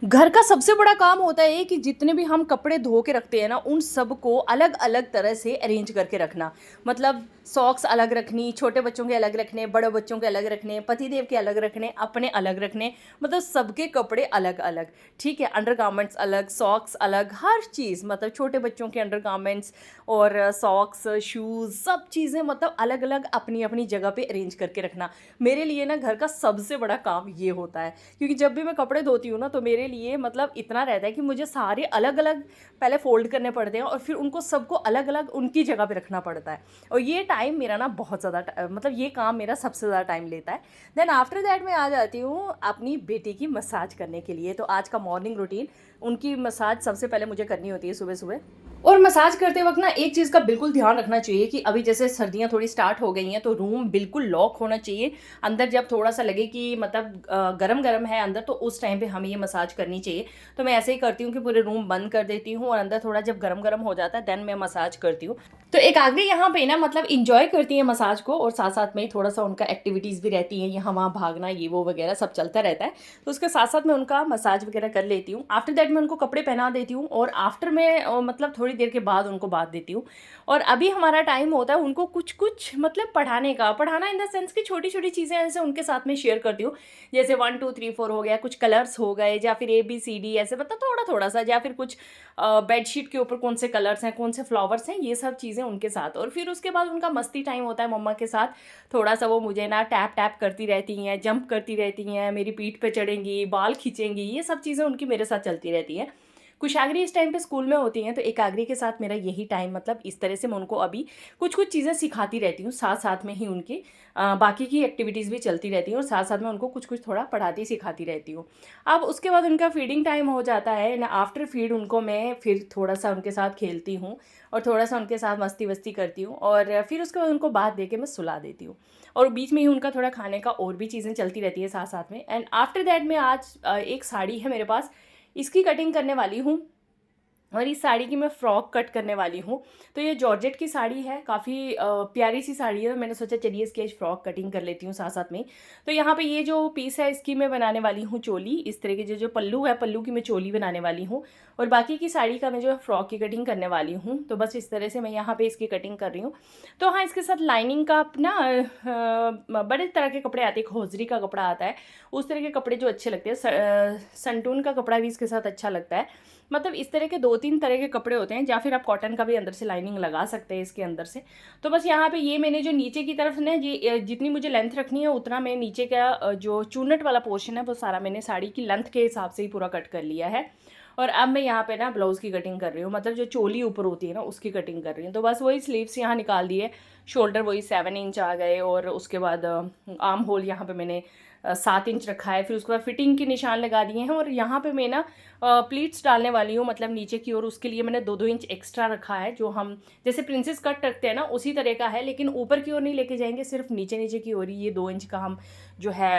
घर का सबसे बड़ा काम होता है कि जितने भी हम कपड़े धो के रखते हैं ना उन सबको अलग अलग तरह से अरेंज करके रखना। मतलब सॉक्स अलग रखनी, छोटे बच्चों के अलग रखने, बड़े बच्चों के अलग रखने, पतिदेव के अलग रखने, अपने अलग रखने। मतलब सबके कपड़े अलग अलग। ठीक है, अंडरगारमेंट्स अलग, सॉक्स अलग, हर चीज़ मतलब छोटे बच्चों के अंडरगारमेंट्स और सॉक्स, शूज़, सब चीज़ें मतलब अलग अलग अपनी अपनी जगह पे अरेंज करके रखना। मेरे लिए ना घर का सबसे बड़ा काम ये होता है, क्योंकि जब भी मैं कपड़े धोती हूँ ना तो मेरे लिए मतलब इतना रहता है कि मुझे सारे अलग अलग पहले फ़ोल्ड करने पड़ते हैं और फिर उनको सबको अलग अलग उनकी जगह पे रखना पड़ता है। और ये टाइम मेरा ना बहुत ज़्यादा मतलब ये काम मेरा सबसे ज़्यादा टाइम लेता है। देन आफ्टर दैट मैं आ जाती हूँ अपनी बेटी की मसाज करने के लिए। तो आज का मॉर्निंग रूटीन, उनकी मसाज सबसे पहले मुझे करनी होती है सुबह सुबह। और मसाज करते वक्त ना एक चीज़ का बिल्कुल ध्यान रखना चाहिए कि अभी जैसे सर्दियाँ थोड़ी स्टार्ट हो गई हैं तो रूम बिल्कुल लॉक होना चाहिए। अंदर जब थोड़ा सा लगे कि मतलब गरम गरम है अंदर, तो उस टाइम पे हमें ये मसाज करनी चाहिए। तो मैं ऐसे ही करती हूँ कि पूरे रूम बंद कर देती हूँ और अंदर थोड़ा जब गरम गरम हो जाता है देन मैं मसाज करती हूँ। तो एक आगे यहाँ पे ना मतलब इंजॉय करती है मसाज को, और साथ साथ में थोड़ा सा उनका एक्टिविटीज़ भी रहती हैं, यहाँ वहाँ भागना ये वो वगैरह सब चलता रहता है। तो उसके साथ साथ मैं उनका मसाज वगैरह कर लेती हूँ। आफ्टर दैट मैं उनको कपड़े पहना देती हूँ और आफ्टर में मतलब थोड़ी देर के बाद उनको बांध देती हूँ। और अभी हमारा टाइम होता है उनको कुछ कुछ मतलब पढ़ाने का, पढ़ाना इन द सेंस की छोटी छोटी चीज़ें ऐसे उनके साथ में शेयर करती हूँ। जैसे 1 2 3 4 हो गया, कुछ कलर्स हो गए, या फिर ABCD ऐसे मतलब थोड़ा थोड़ा सा, या फिर कुछ बेडशीट के ऊपर कौन से कलर्स हैं, कौन से फ्लावर्स हैं, ये सब चीज़ें उनके साथ। और फिर उसके बाद उनका मस्ती टाइम होता है मम्मा के साथ। थोड़ा सा वो मुझे ना टैप टैप करती रहती हैं, जंप करती रहती हैं, मेरी पीठ पे चढ़ेंगी, बाल खींचेंगी, ये सब चीज़ें उनकी मेरे साथ चलती रहती हैं। कुशाग्री इस टाइम पे स्कूल में होती हैं, तो एकाग्री के साथ मेरा यही टाइम मतलब इस तरह से मैं उनको अभी कुछ कुछ चीज़ें सिखाती रहती हूँ, साथ साथ में ही उनकी बाकी की एक्टिविटीज़ भी चलती रहती हैं और साथ साथ में उनको कुछ कुछ थोड़ा पढ़ाती सिखाती रहती हूँ। अब उसके बाद उनका फीडिंग टाइम हो जाता है ना, आफ्टर फीड उनको मैं फिर थोड़ा सा उनके साथ खेलती हूँ और थोड़ा सा उनके साथ मस्ती वस्ती करती हूँ, और फिर उसके बाद उनको बात दे के मैं सुला देती हूँ। और बीच में ही उनका थोड़ा खाने का और भी चीज़ें चलती रहती है साथ साथ में। एंड आफ्टर दैट मैं आज एक साड़ी है मेरे पास, इसकी कटिंग करने वाली हूँ, और इस साड़ी की मैं फ़्रॉक कट करने वाली हूँ। तो ये जॉर्जेट की साड़ी है, काफ़ी प्यारी सी साड़ी है। मैंने सोचा चलिए इसकी आज फ़्रॉक कटिंग कर लेती हूँ साथ साथ में। तो यहाँ पे ये जो पीस है इसकी मैं बनाने वाली हूँ चोली। इस तरह की जो जो पल्लू है, पल्लू की मैं चोली बनाने वाली हूँ, और बाकी की साड़ी का मैं जो है फ़्रॉक की कटिंग करने वाली हूँ। तो बस इस तरह से मैं यहाँ पर इसकी कटिंग कर रही हूँ। तो हाँ, इसके साथ लाइनिंग का अपना बड़े तरह के कपड़े आते हैं, एक हौजरी का कपड़ा आता है, उस तरह के कपड़े जो अच्छे लगते हैं। संटून का कपड़ा भी इसके साथ अच्छा लगता है। मतलब इस तरह के 2 3 तरह के कपड़े होते हैं, या फिर आप कॉटन का भी अंदर से लाइनिंग लगा सकते हैं इसके अंदर से। तो बस यहाँ पे ये मैंने जो नीचे की तरफ ना ये जितनी मुझे लेंथ रखनी है उतना मैं नीचे का जो चूनट वाला पोर्शन है वो सारा मैंने साड़ी की लेंथ के हिसाब से ही पूरा कट कर लिया है। और अब मैं यहाँ पे ना ब्लाउज़ की कटिंग कर रही हूँ, मतलब जो चोली ऊपर होती है ना उसकी कटिंग कर रही हूँ। तो बस वही स्लीव्स यहाँ निकाल दिए, शोल्डर वही 7 इंच आ गए, और उसके बाद आर्म होल यहाँ पे मैंने 7 इंच रखा है। फिर उसके बाद फिटिंग के निशान लगा दिए हैं, और यहाँ पे मैं ना प्लीट्स डालने वाली हूँ, मतलब नीचे की ओर। उसके लिए मैंने 2 2 इंच एक्स्ट्रा रखा है, जो हम जैसे प्रिंसेस कट रखते हैं ना उसी तरह का है, लेकिन ऊपर की ओर नहीं लेके जाएंगे, सिर्फ नीचे नीचे की ओर ही ये 2 इंच का हम जो है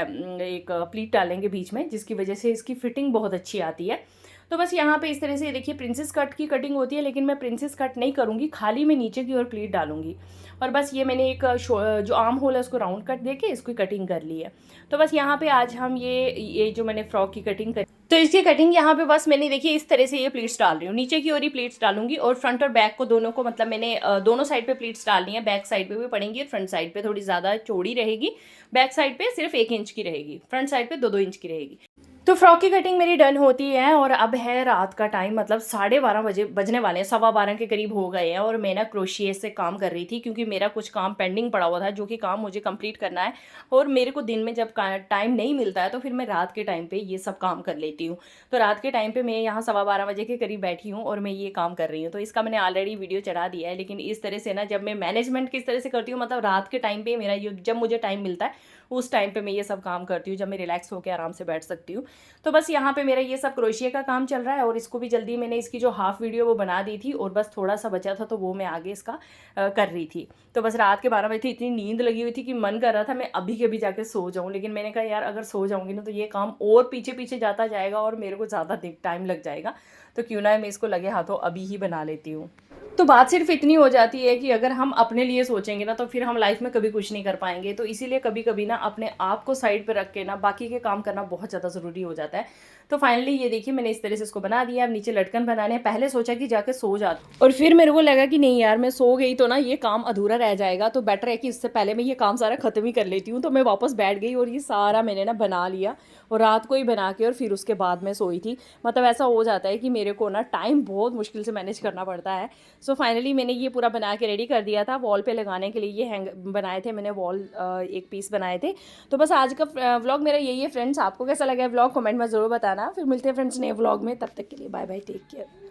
एक प्लीट डालेंगे बीच में, जिसकी वजह से इसकी फिटिंग बहुत अच्छी आती है। तो बस यहाँ पे इस तरह से देखिए प्रिंसेस कट की कटिंग होती है, लेकिन मैं प्रिंसेस कट नहीं करूँगी, खाली मैं नीचे की ओर प्लीट डालूंगी। और बस ये मैंने एक जो आर्म होल है उसको राउंड कट देके इसकी कटिंग कर ली है। तो बस यहाँ पे आज हम ये जो मैंने फ्रॉक की कटिंग करी, तो इसकी कटिंग यहाँ पे बस मैंने देखिए इस तरह से ये प्लीट्स डाल रही हूँ, नीचे की ओर ही प्लीट्स डालूंगी, और फ्रंट और बैक को दोनों को मतलब मैंने दोनों साइड पे प्लीट्स डालनी है। बैक साइड पे भी पड़ेंगी और फ्रंट साइड पे थोड़ी ज़्यादा चौड़ी रहेगी, बैक साइड पे सिर्फ 1 इंच की रहेगी, फ्रंट साइड पे 2 2 इंच की रहेगी। तो फ्रॉक की कटिंग मेरी डन होती है, और अब है रात का टाइम, मतलब 12:30 बजे बजने वाले हैं, 12:15 के करीब हो गए हैं। और मैं ना क्रोशिए से काम कर रही थी, क्योंकि मेरा कुछ काम पेंडिंग पड़ा हुआ था जो कि काम मुझे कंप्लीट करना है। और मेरे को दिन में जब टाइम नहीं मिलता है तो फिर मैं रात के टाइम पे ये सब काम कर लेती हूँ। तो रात के टाइम पे मैं यहाँ 12:15 बजे के करीब बैठी हूँ और मैं ये काम कर रही हूँ। तो इसका मैंने ऑलरेडी वीडियो चढ़ा दिया है, लेकिन इस तरह से ना जब मैं मैनेजमेंट किस तरह से करती हूँ, मतलब रात के टाइम पे मेरा ये जब मुझे टाइम मिलता है उस टाइम पे मैं ये सब काम करती हूँ, जब मैं रिलैक्स होकर आराम से बैठ सकती हूँ। तो बस यहाँ पे मेरा ये सब क्रोशिया का काम चल रहा है, और इसको भी जल्दी मैंने इसकी जो हाफ वीडियो वो बना दी थी, और बस थोड़ा सा बचा था तो वो मैं आगे इसका कर रही थी। तो बस रात के 12 बजे थी, इतनी नींद लगी हुई थी कि मन कर रहा था मैं अभी के अभी जाके सो जाऊँ, लेकिन मैंने कहा यार अगर सो जाऊँगी ना तो ये काम और पीछे पीछे जाता जाएगा और मेरे को ज़्यादा टाइम लग जाएगा। तो क्यों ना मैं इसको लगे हाथों अभी ही बना लेती हूँ। तो बात सिर्फ इतनी हो जाती है कि अगर हम अपने लिए सोचेंगे ना तो फिर हम लाइफ में कभी कुछ नहीं कर पाएंगे। तो इसीलिए कभी कभी ना अपने आप को साइड पे रख के ना बाकी के काम करना बहुत ज़्यादा ज़रूरी हो जाता है। तो फाइनली ये देखिए मैंने इस तरह से इसको बना दिया। अब नीचे लटकन बनाने हैं। पहले सोचा कि जाकर सो जाती, और फिर मेरे को लगा कि नहीं यार, मैं सो गई तो ना ये काम अधूरा रह जाएगा, तो बेटर है कि इससे पहले मैं ये काम सारा ख़त्म ही कर लेती हूँ। तो मैं वापस बैठ गई और ये सारा मैंने ना बना लिया, और रात को ही बना के और फिर उसके बाद मैं सोई थी। मतलब ऐसा हो जाता है कि मेरे को ना टाइम बहुत मुश्किल से मैनेज करना पड़ता है। सो फाइनली मैंने ये पूरा बना के रेडी कर दिया था। वॉल पे लगाने के लिए ये हैंग बनाए थे मैंने, वॉल एक पीस बनाए थे। तो बस आज का व्लॉग मेरा यही है फ्रेंड्स। आपको कैसा लगा है व्लॉग, कमेंट में ज़रूर बताना। फिर मिलते हैं फ्रेंड्स नए व्लॉग में, तब तक के लिए बाय बाय, टेक केयर।